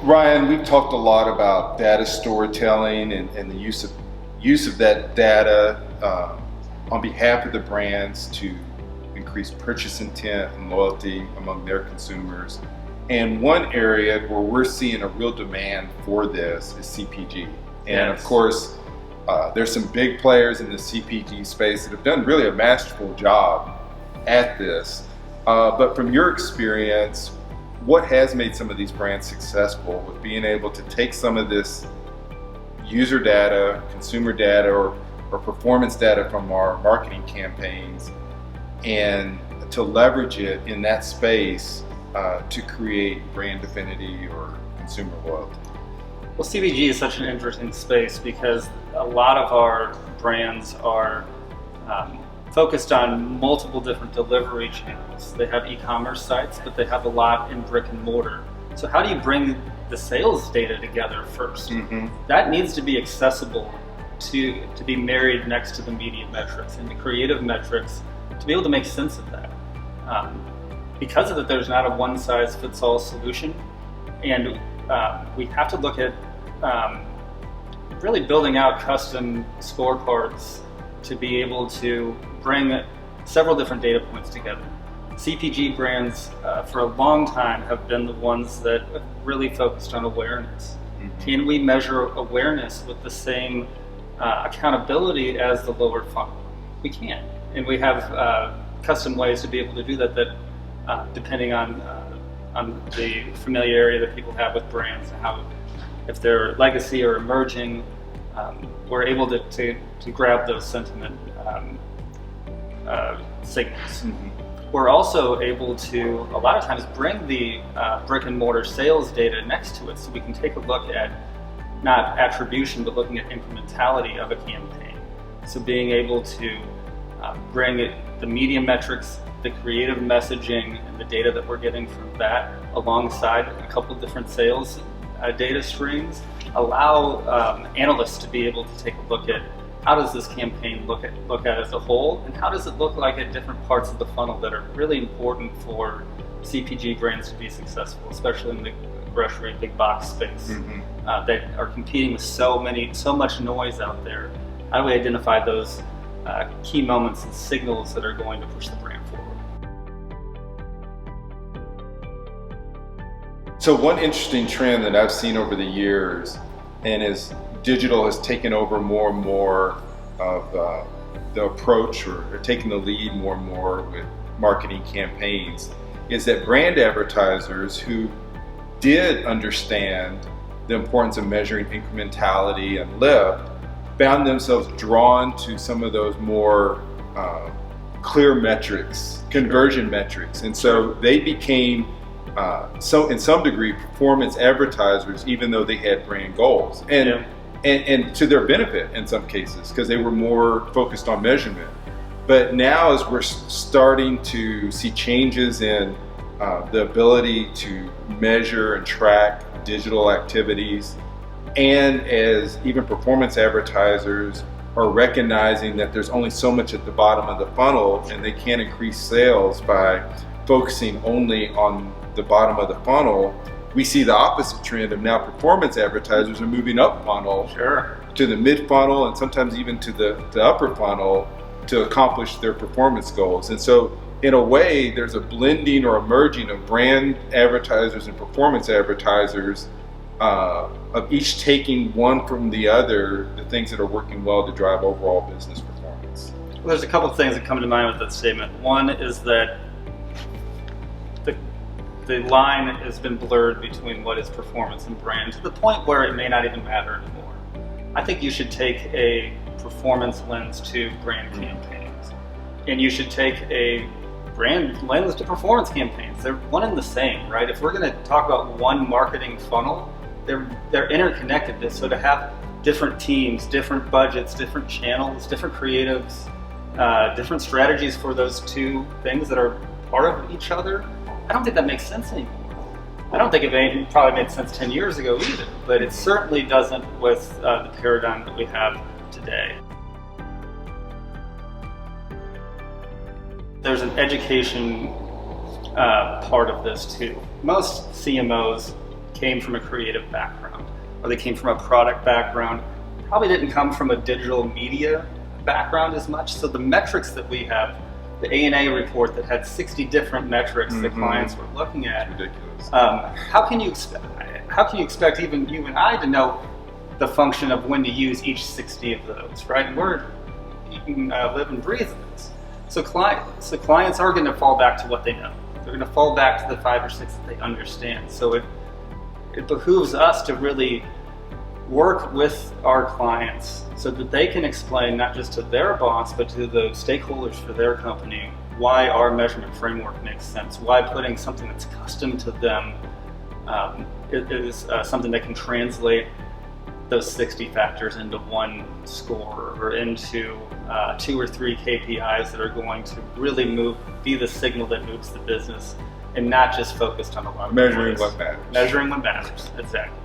Ryan, we've talked a lot about data storytelling and the use of that data on behalf of the brands to increase purchase intent and loyalty among their consumers. And one area where we're seeing a real demand for this is CPG. And of course, there's some big players in the CPG space that have done really a masterful job at this. But from your experience, what has made some of these brands successful with being able to take some of this user data, consumer data, or performance data from our marketing campaigns and to leverage it in that space to create brand affinity or consumer loyalty? Well, CPG is such an interesting space because a lot of our brands are focused on multiple different delivery channels. They have e-commerce sites, but they have a lot in brick and mortar. So how do you bring the sales data together first? Mm-hmm. That needs to be accessible to be married next to the media metrics and the creative metrics to be able to make sense of that. Because of that, there's not a one-size-fits-all solution, and we have to look at really building out custom scorecards to be able to bring several different data points together. CPG brands for a long time have been the ones that have really focused on awareness. Mm-hmm. Can we measure awareness with the same accountability as the lower funnel? We can, and we have custom ways to be able to do that depending on the familiarity that people have with brands and how, if they're legacy or emerging, we're able to grab those sentiment signals. Mm-hmm. We're also able to, a lot of times, bring the brick and mortar sales data next to it so we can take a look at not attribution, but looking at incrementality of a campaign. So being able to bring the media metrics, the creative messaging, and the data that we're getting from that alongside a couple of different sales data streams allow analysts to be able to take a look at how does this campaign look at as a whole, and how does it look like at different parts of the funnel that are really important for CPG brands to be successful, especially in the grocery big box space. Mm-hmm. That are competing with so much noise out there. How do we identify those key moments and signals that are going to push the brand forward? So one interesting trend that I've seen over the years, and as digital has taken over more and more of the approach or taking the lead more and more with marketing campaigns, is that brand advertisers who did understand the importance of measuring incrementality and lift found themselves drawn to some of those more clear metrics, conversion metrics, and so they became so in some degree performance advertisers, even though they had brand goals, and to their benefit in some cases because they were more focused on measurement. But now, as we're starting to see changes in the ability to measure and track digital activities, and as even performance advertisers are recognizing that there's only so much at the bottom of the funnel and they can't increase sales by focusing only on the bottom of the funnel, we see the opposite trend of now performance advertisers are moving up funnel to the mid funnel and sometimes even to the upper funnel to accomplish their performance goals. And so in a way, there's a blending or a merging of brand advertisers and performance advertisers, of each taking one from the other, the things that are working well to drive overall business performance. Well, there's a couple of things that come to mind with that statement. One is that the line has been blurred between what is performance and brand to the point where it may not even matter anymore. I think you should take a performance lens to brand campaigns, and you should take a brand lens to performance campaigns. They're one and the same, right? If we're going to talk about one marketing funnel, they're interconnected. So to have different teams, different budgets, different channels, different creatives, different strategies for those two things that are part of each other, I don't think that makes sense anymore. I don't think it probably made sense 10 years ago either, but it certainly doesn't with the paradigm that we have today. There's an education part of this too. Most CMOs came from a creative background, or they came from a product background, probably didn't come from a digital media background as much. So the metrics that we have, the A&A report that had 60 different metrics that clients were looking at. It's ridiculous. How can you expect even you and I to know the function of when to use each 60 of those, right? And we're live and breathe this. So clients are going to fall back to what they know. They're going to fall back to the 5 or 6 that they understand. So it behooves us to really work with our clients so that they can explain not just to their boss, but to the stakeholders for their company why our measurement framework makes sense, why putting something that's custom to them is something that can translate those 60 factors into one score or into 2 or 3 KPIs that are going to really be the signal that moves the business and not just focused on a lot of Measuring noise. what matters. Measuring what matters, exactly.